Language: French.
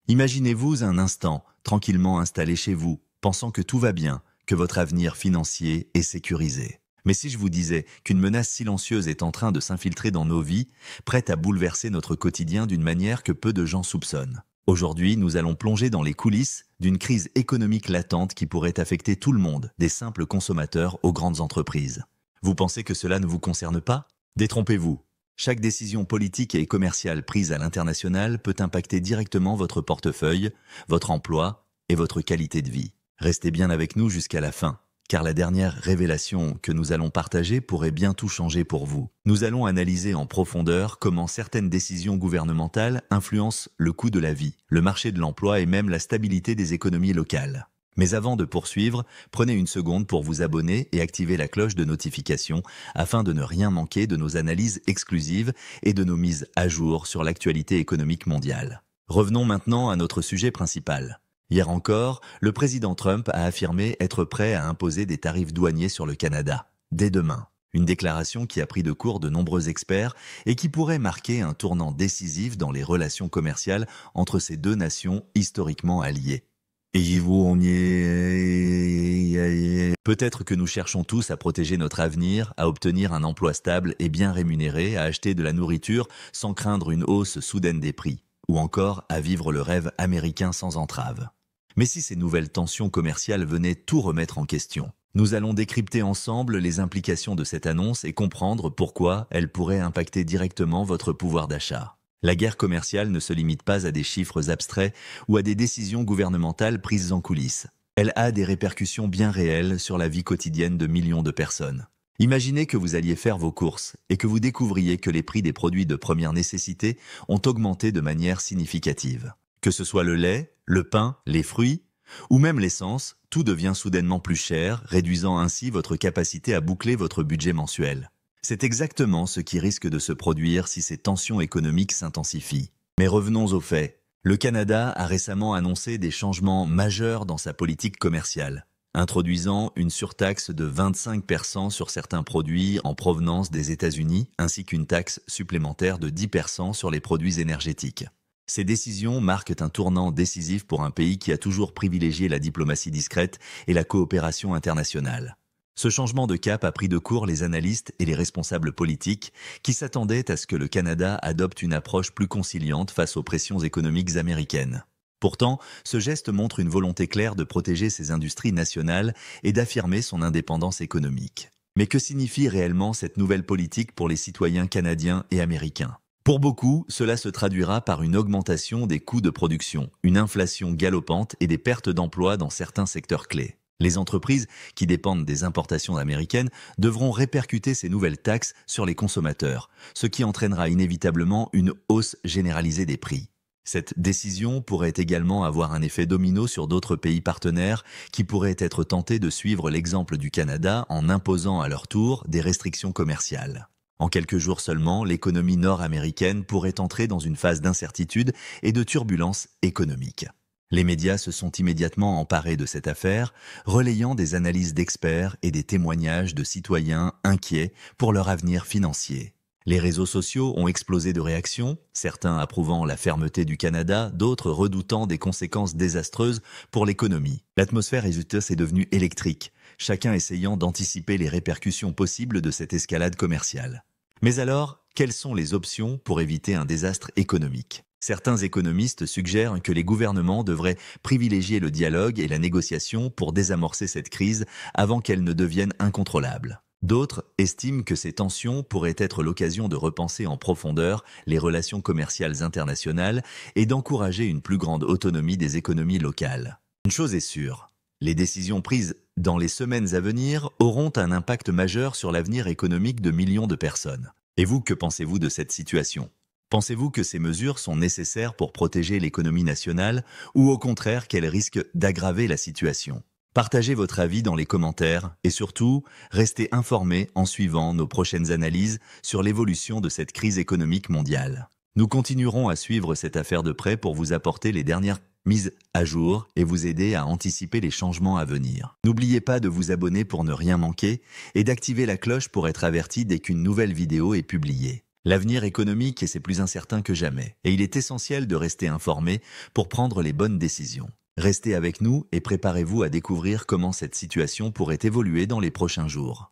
Imaginez-vous un instant, tranquillement installé chez vous, pensant que tout va bien, que votre avenir financier est sécurisé. Mais si je vous disais qu'une menace silencieuse est en train de s'infiltrer dans nos vies, prête à bouleverser notre quotidien d'une manière que peu de gens soupçonnent. Aujourd'hui, nous allons plonger dans les coulisses d'une crise économique latente qui pourrait affecter tout le monde, des simples consommateurs aux grandes entreprises. Vous pensez que cela ne vous concerne pas? Détrompez-vous. Chaque décision politique et commerciale prise à l'international peut impacter directement votre portefeuille, votre emploi et votre qualité de vie. Restez bien avec nous jusqu'à la fin, car la dernière révélation que nous allons partager pourrait bien tout changer pour vous. Nous allons analyser en profondeur comment certaines décisions gouvernementales influencent le coût de la vie, le marché de l'emploi et même la stabilité des économies locales. Mais avant de poursuivre, prenez une seconde pour vous abonner et activer la cloche de notification afin de ne rien manquer de nos analyses exclusives et de nos mises à jour sur l'actualité économique mondiale. Revenons maintenant à notre sujet principal. Hier encore, le président Trump a affirmé être prêt à imposer des tarifs douaniers sur le Canada, dès demain. Une déclaration qui a pris de court de nombreux experts et qui pourrait marquer un tournant décisif dans les relations commerciales entre ces deux nations historiquement alliées. Peut-être que nous cherchons tous à protéger notre avenir, à obtenir un emploi stable et bien rémunéré, à acheter de la nourriture sans craindre une hausse soudaine des prix, ou encore à vivre le rêve américain sans entrave. Mais si ces nouvelles tensions commerciales venaient tout remettre en question? Nous allons décrypter ensemble les implications de cette annonce et comprendre pourquoi elle pourrait impacter directement votre pouvoir d'achat. La guerre commerciale ne se limite pas à des chiffres abstraits ou à des décisions gouvernementales prises en coulisses. Elle a des répercussions bien réelles sur la vie quotidienne de millions de personnes. Imaginez que vous alliez faire vos courses et que vous découvriez que les prix des produits de première nécessité ont augmenté de manière significative. Que ce soit le lait, le pain, les fruits ou même l'essence, tout devient soudainement plus cher, réduisant ainsi votre capacité à boucler votre budget mensuel. C'est exactement ce qui risque de se produire si ces tensions économiques s'intensifient. Mais revenons aux faits. Le Canada a récemment annoncé des changements majeurs dans sa politique commerciale, introduisant une surtaxe de 25% sur certains produits en provenance des États-Unis, ainsi qu'une taxe supplémentaire de 10% sur les produits énergétiques. Ces décisions marquent un tournant décisif pour un pays qui a toujours privilégié la diplomatie discrète et la coopération internationale. Ce changement de cap a pris de court les analystes et les responsables politiques qui s'attendaient à ce que le Canada adopte une approche plus conciliante face aux pressions économiques américaines. Pourtant, ce geste montre une volonté claire de protéger ses industries nationales et d'affirmer son indépendance économique. Mais que signifie réellement cette nouvelle politique pour les citoyens canadiens et américains? Pour beaucoup, cela se traduira par une augmentation des coûts de production, une inflation galopante et des pertes d'emplois dans certains secteurs clés. Les entreprises qui dépendent des importations américaines devront répercuter ces nouvelles taxes sur les consommateurs, ce qui entraînera inévitablement une hausse généralisée des prix. Cette décision pourrait également avoir un effet domino sur d'autres pays partenaires qui pourraient être tentés de suivre l'exemple du Canada en imposant à leur tour des restrictions commerciales. En quelques jours seulement, l'économie nord-américaine pourrait entrer dans une phase d'incertitude et de turbulence économique. Les médias se sont immédiatement emparés de cette affaire, relayant des analyses d'experts et des témoignages de citoyens inquiets pour leur avenir financier. Les réseaux sociaux ont explosé de réactions, certains approuvant la fermeté du Canada, d'autres redoutant des conséquences désastreuses pour l'économie. L'atmosphère résulteuse est devenue électrique, chacun essayant d'anticiper les répercussions possibles de cette escalade commerciale. Mais alors, quelles sont les options pour éviter un désastre économique ? Certains économistes suggèrent que les gouvernements devraient privilégier le dialogue et la négociation pour désamorcer cette crise avant qu'elle ne devienne incontrôlable. D'autres estiment que ces tensions pourraient être l'occasion de repenser en profondeur les relations commerciales internationales et d'encourager une plus grande autonomie des économies locales. Une chose est sûre, les décisions prises dans les semaines à venir auront un impact majeur sur l'avenir économique de millions de personnes. Et vous, que pensez-vous de cette situation ? Pensez-vous que ces mesures sont nécessaires pour protéger l'économie nationale ou au contraire qu'elles risquent d'aggraver la situation ? Partagez votre avis dans les commentaires et surtout, restez informés en suivant nos prochaines analyses sur l'évolution de cette crise économique mondiale. Nous continuerons à suivre cette affaire de près pour vous apporter les dernières mises à jour et vous aider à anticiper les changements à venir. N'oubliez pas de vous abonner pour ne rien manquer et d'activer la cloche pour être averti dès qu'une nouvelle vidéo est publiée. L'avenir économique, c'est plus incertain que jamais, et il est essentiel de rester informé pour prendre les bonnes décisions. Restez avec nous et préparez-vous à découvrir comment cette situation pourrait évoluer dans les prochains jours.